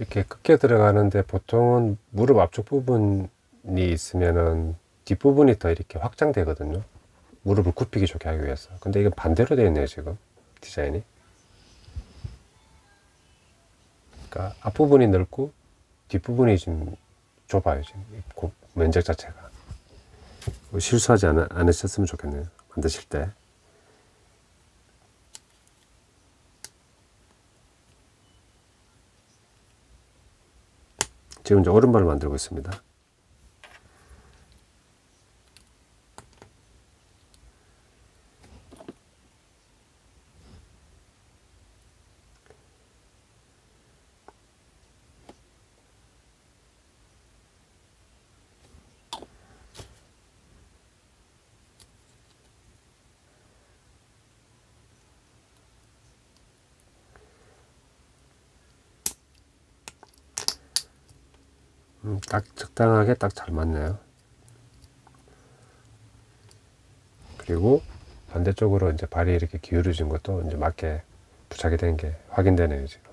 이렇게 깊게 들어가는데 보통은 무릎 앞쪽 부분이 있으면은 뒷부분이 더 이렇게 확장되거든요. 무릎을 굽히기 좋게 하기 위해서. 근데 이건 반대로 되어 있네요, 지금 디자인이. 그러니까 앞부분이 넓고 뒷부분이 좀 좁아요, 지금 면적 자체가. 실수하지 않으셨으면 좋겠네요, 만드실 때. 지금 이제 오른발을 만들고 있습니다. 딱 적당하게 딱 잘 맞네요. 그리고 반대쪽으로 이제 발이 이렇게 기울어진 것도 이제 맞게 부착이 된 게 확인되네요, 지금.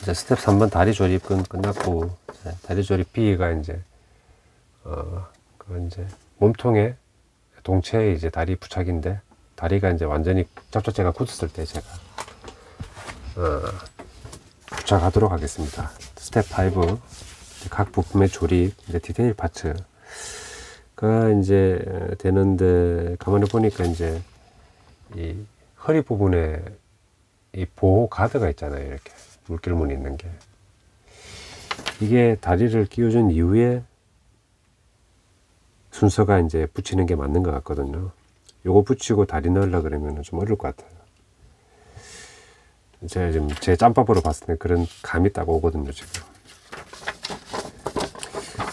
이제 스텝 3번 다리 조립 끝났고, 다리 조립 B가 이제, 그 이제 몸통에 동체에 이제 다리 부착인데, 다리가 이제 완전히 접착제가 굳었을 때 제가, 부착하도록 하겠습니다. 스텝 5, 각 부품의 조립, 이제 디테일 파츠가 이제 되는데, 가만히 보니까 이제, 이 허리 부분에 이 보호 가드가 있잖아요. 이렇게 물결무늬 있는 게, 이게 다리를 끼워준 이후에 순서가 이제 붙이는 게 맞는 것 같거든요. 요거 붙이고 다리 넣으려 그러면 좀 어려울 것 같아요. 제가 지금 제 짬밥으로 봤을 때 그런 감이 딱 오거든요, 지금.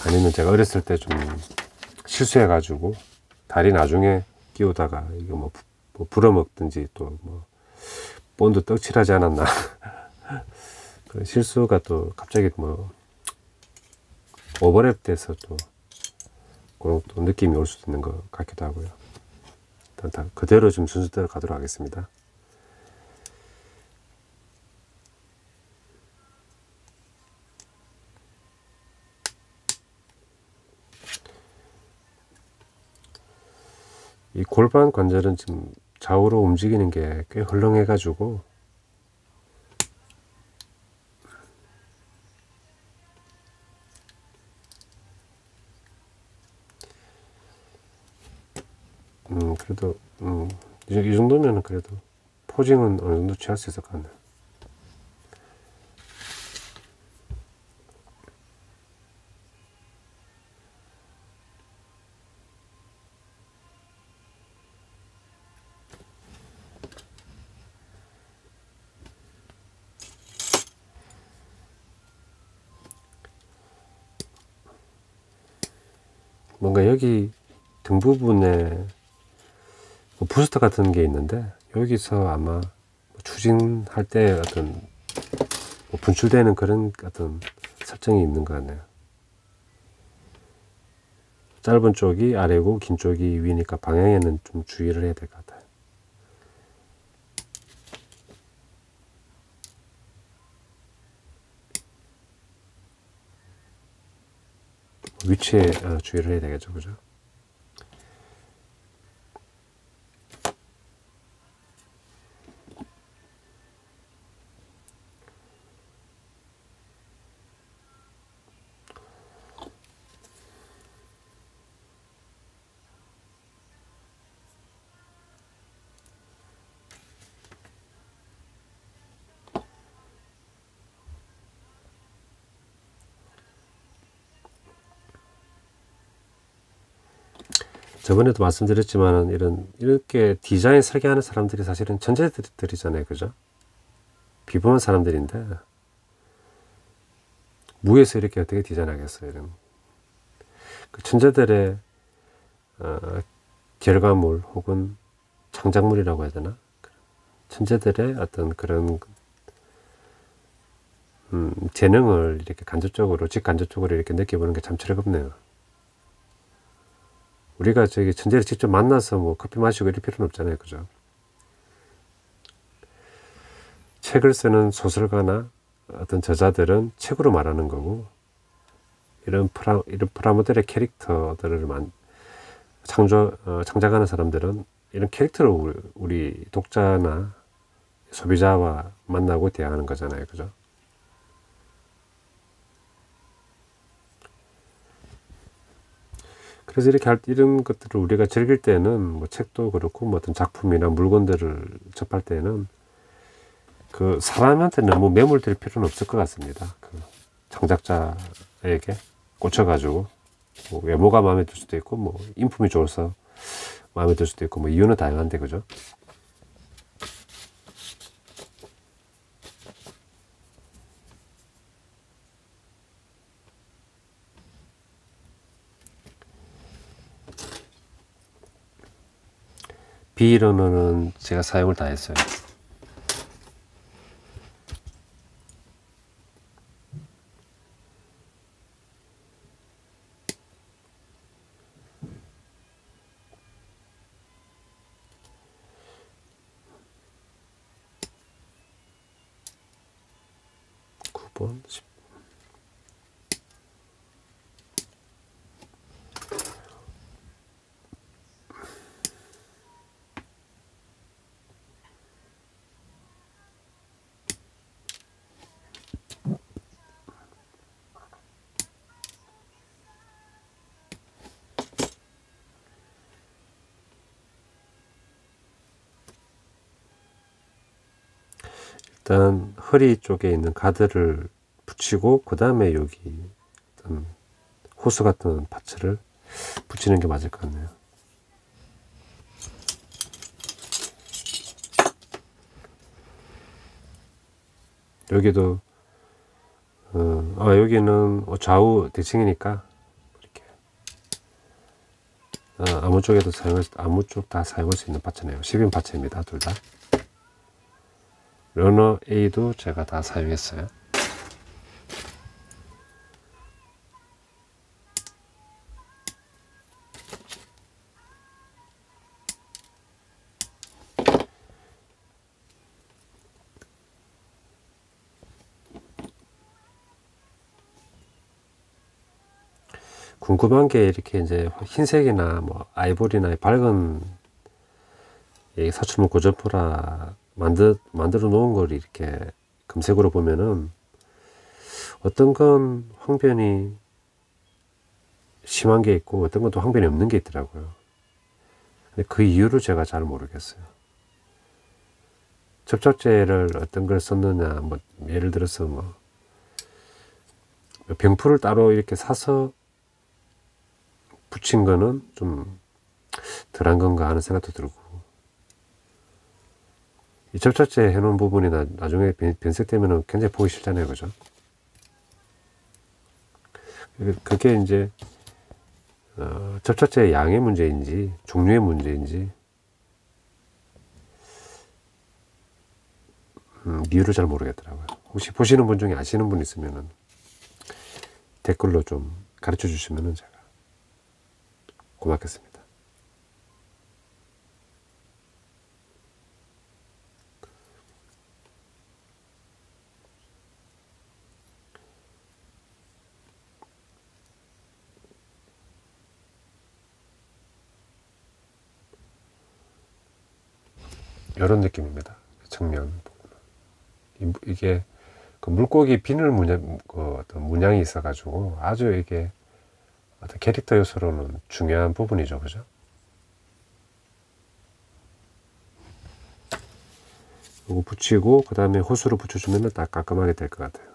아니면 제가 어렸을 때 좀 실수해 가지고 다리 나중에 끼우다가 이거 뭐 불어먹든지 또 뭐 본드 떡칠하지 않았나. 그 실수가 또 갑자기 뭐 오버랩 돼서 또 그런 또 느낌이 올 수도 있는 것 같기도 하고요. 일단 다 그대로 좀 순서대로 가도록 하겠습니다. 이 골반 관절은 지금 좌우로 움직이는 게 꽤 헐렁해 가지고 그래도 이 정도면은 그래도 포징은 어느 정도 취할 수 있을 것 같네요. 뭔가 여기 등 부분에 뭐 부스터 같은 게 있는데, 여기서 아마 추진할 때 어떤 뭐 분출되는 그런 어떤 설정이 있는 것 같네요. 짧은 쪽이 아래고 긴 쪽이 위니까 방향에는 좀 주의를 해야 될 것 같아요. 위치에 주의를 해야 되겠죠, 그죠? 저번에도 말씀드렸지만 이렇게 디자인 설계하는 사람들이 사실은 천재들이잖아요. 그죠? 비범한 사람들인데 무에서 이렇게 어떻게 디자인하겠어요? 이런 그 천재들의 결과물 혹은 창작물이라고 해야 되나? 천재들의 어떤 그런 재능을 이렇게 직간접적으로 이렇게 느껴보는 게 참 즐겁네요. 우리가 저기 천재를 직접 만나서 뭐 커피 마시고 이럴 필요는 없잖아요. 그죠? 책을 쓰는 소설가나 어떤 저자들은 책으로 말하는 거고, 이런 프라모델의 캐릭터들을 창작하는 사람들은 이런 캐릭터를 우리 독자나 소비자와 만나고 대화하는 거잖아요. 그죠? 그래서 이런 것들을 우리가 즐길 때는 뭐 책도 그렇고 뭐 어떤 작품이나 물건들을 접할 때는 그 사람한테 너무 매몰될 필요는 없을 것 같습니다. 그 창작자에게 꽂혀가지고 뭐 외모가 마음에 들 수도 있고 뭐 인품이 좋아서 마음에 들 수도 있고 뭐 이유는 다양한데 그죠? 비러너는 제가 사용을 다 했어요. 일단 허리 쪽에 있는 가드를 붙이고 그 다음에 여기 호스 같은 파츠를 붙이는 게 맞을 것 같네요. 여기도 여기는 좌우 대칭이니까 이렇게 아무 쪽 다 사용할 수 있는 파츠네요. 10인 파츠입니다. 둘 다. 러너 A도 제가 다 사용했어요. 궁금한 게 이렇게 이제 흰색이나 뭐 아이보리나 밝은 사출물 고점포라 만들어 놓은 걸 이렇게 검색으로 보면은 어떤 건 황변이 심한 게 있고 어떤 건 또 황변이 없는 게 있더라고요. 근데 그 이유를 제가 잘 모르겠어요. 접착제를 어떤 걸 썼느냐, 뭐 예를 들어서 뭐 병풀을 따로 이렇게 사서 붙인 거는 좀 덜한 건가 하는 생각도 들고, 이 접착제 해놓은 부분이 나중에 변색되면 굉장히 보기 싫잖아요. 그죠? 그게 이제 접착제의 양의 문제인지 종류의 문제인지 이유를 잘 모르겠더라고요. 혹시 보시는 분 중에 아시는 분 있으면 댓글로 좀 가르쳐 주시면 제가 고맙겠습니다. 이런 느낌입니다. 정면 이게 그 물고기 비늘 어떤 문양이 있어가지고 아주 이게 어떤 캐릭터 요소로는 중요한 부분이죠, 그죠? 이거 붙이고 그 다음에 호수로 붙여주면 딱 깔끔하게 될 것 같아요.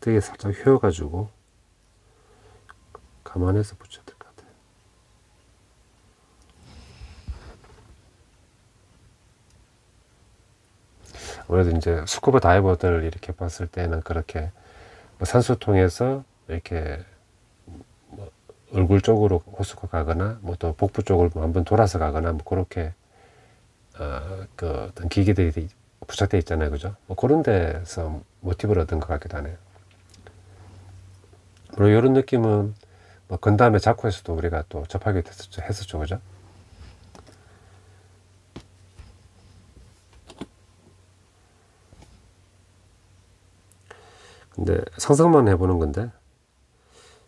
되게 살짝 휘어가지고 감안해서 붙여야 될 것 같아요. 아무래도 이제 스쿠버 다이버들 이렇게 봤을 때는 그렇게 뭐 산소통에서 이렇게 뭐 얼굴 쪽으로 호수가 가거나 뭐 또 복부 쪽을 뭐 한번 돌아서 가거나 뭐 그렇게 그 어떤 기기들이 부착되어 있잖아요, 그죠? 뭐 그런 데서 모티브를 얻은 것 같기도 하네요. 그리고 이런 느낌은 뭐 건담의 자쿠에서도 우리가 또 접하게 했었죠, 그죠? 근데 상상만 해보는 건데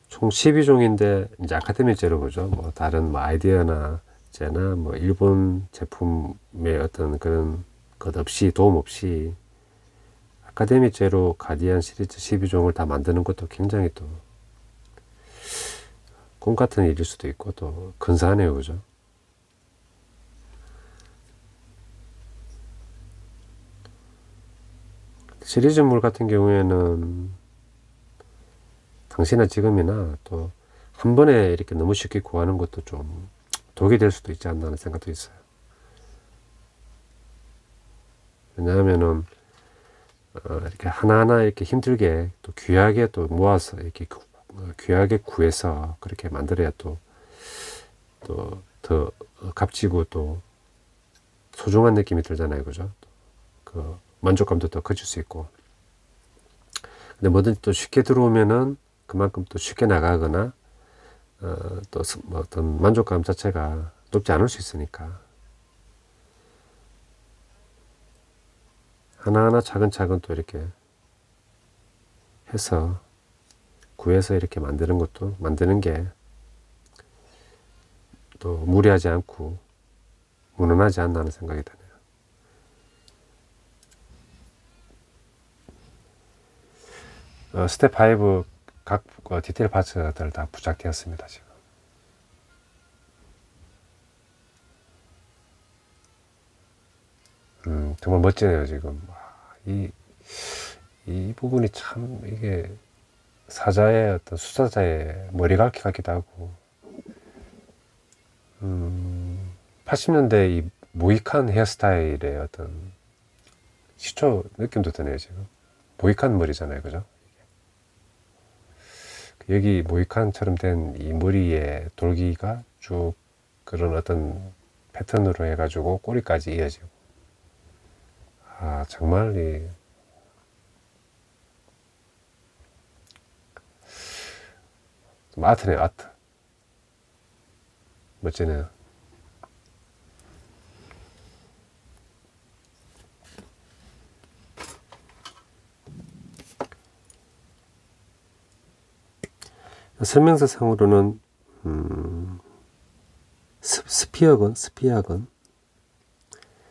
총 12종인데 이제 아카데미 재료죠. 뭐 다른 뭐 아이디어나 제나 뭐 일본 제품의 어떤 그런 것 없이 도움 없이 아카데미 재료 가디안 시리즈 12종을 다 만드는 것도 굉장히 또 꿈 같은 일일 수도 있고 또 근사하네요, 그죠? 시리즈물 같은 경우에는 당시나 지금이나 또 한 번에 이렇게 너무 쉽게 구하는 것도 좀 독이 될 수도 있지 않나 하는 생각도 있어요. 왜냐하면은 이렇게 하나하나 이렇게 힘들게 또 귀하게 또 모아서 이렇게 귀하게 구해서 그렇게 만들어야 또 더 값지고 또 소중한 느낌이 들잖아요, 그죠? 그 만족감도 더 커질 수 있고. 근데 뭐든 또 쉽게 들어오면은 그만큼 또 쉽게 나가거나 또 뭐 어떤 만족감 자체가 높지 않을 수 있으니까 하나하나 차근차근 또 이렇게 해서 구해서 이렇게 만드는 게 또 무리하지 않고 무난하지 않나 하는 생각이 드네요. 스텝 5 각 디테일 파츠들 다 부착되었습니다, 지금. 정말 멋지네요, 지금. 이 부분이 참, 이게 사자의 어떤 수사자의 머리갈기 같기도 하고, 80년대 이 모이칸 헤어스타일의 어떤 시초 느낌도 드네요, 지금. 모이칸 머리잖아요, 그죠? 여기 모이칸처럼 된 이 머리에 돌기가 쭉 그런 어떤 패턴으로 해가지고 꼬리까지 이어지고. 정말 좀 아트네요, 아트. 멋지네요. 설명서상으로는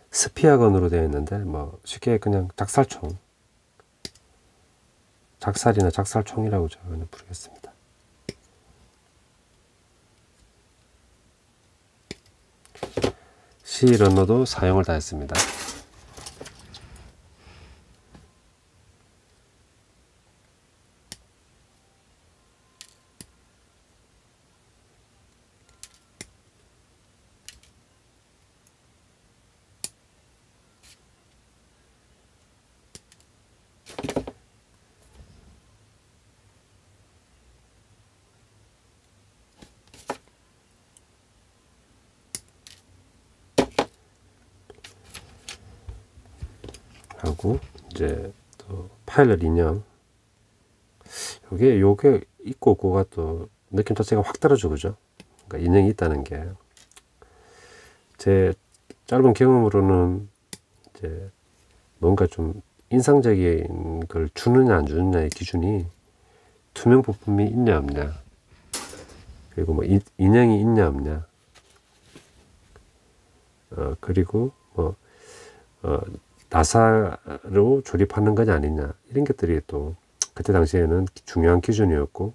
스피어건으로 되어 있는데 뭐 쉽게 그냥 작살이나 작살총이라고 저는 부르겠습니다. C 러너도 사용을 다 했습니다. 하고 이제 또 파일럿 인형 요게 있고 그거가 또 느낌 자체가 확 떨어져, 그죠? 그러니까 인형이 있다는 게 제 짧은 경험으로는 이제 뭔가 좀 인상적인 걸 주느냐 안 주느냐의 기준이 투명 부품이 있냐 없냐, 그리고 뭐 인형이 있냐 없냐, 그리고 뭐 나사로 조립하는 거냐 아니냐, 이런 것들이 또 그때 당시에는 중요한 기준이었고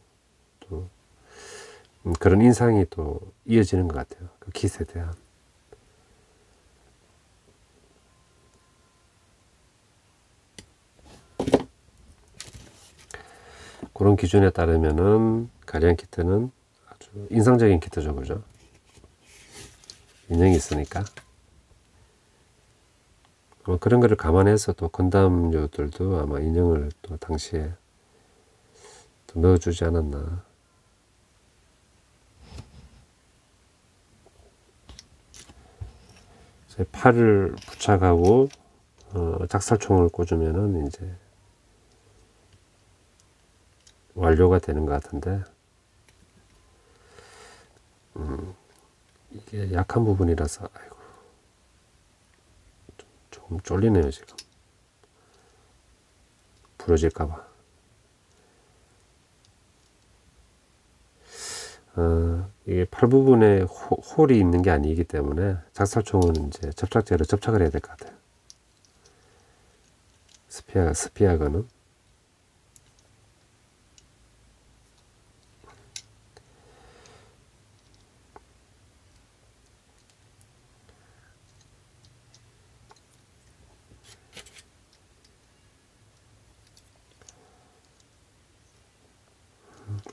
또 그런 인상이 또 이어지는 것 같아요, 그 킷에 대한. 그런 기준에 따르면은 가리안 키트는 아주 인상적인 키트죠, 그죠? 인형이 있으니까. 그런 거를 감안해서 또 건담류들도 아마 인형을 또 당시에 또 넣어주지 않았나. 팔을 부착하고 작살총을 꽂으면은 이제 완료가 되는 것 같은데, 이게 약한 부분이라서 아이고 좀 쫄리네요 지금. 부러질까봐. 이게 팔 부분에 홀이 있는 게 아니기 때문에 작살총은 이제 접착제로 접착을 해야 될 것 같아요. 스피아건은.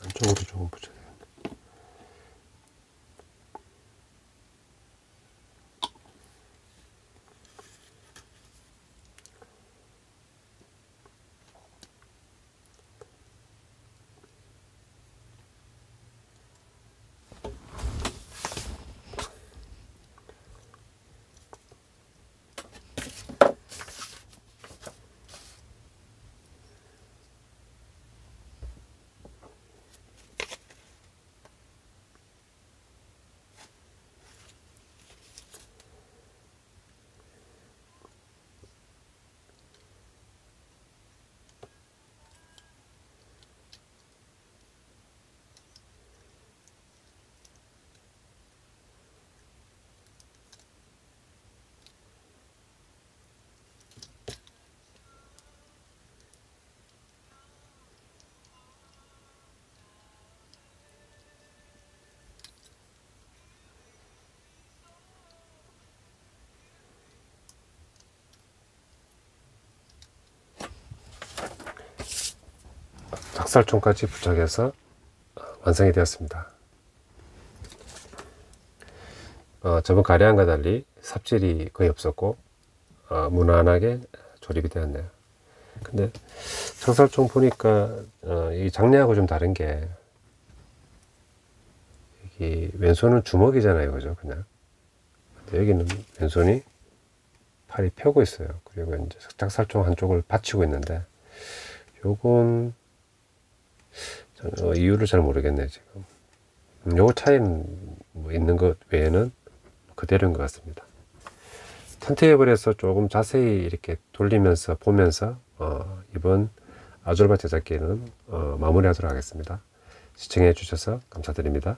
안쪽으로 조금 붙여야 되겠네. 작살총까지 부착해서 완성이 되었습니다. 저번 가리안과 달리 삽질이 거의 없었고 무난하게 조립이 되었네요. 근데 작살총 보니까 이 장례하고 좀 다른 게, 여기 왼손은 주먹이잖아요, 그죠? 그냥. 근데 여기는 왼손이 팔이 펴고 있어요. 그리고 이제 작살총 한쪽을 받치고 있는데, 요건 이유를 잘 모르겠네요 지금. 요거 차이는 뭐 있는 것 외에는 그대로인 것 같습니다. 턴테이블 에서 조금 자세히 이렇게 돌리면서 보면서 이번 아졸바 제작기는 마무리하도록 하겠습니다. 시청해 주셔서 감사드립니다.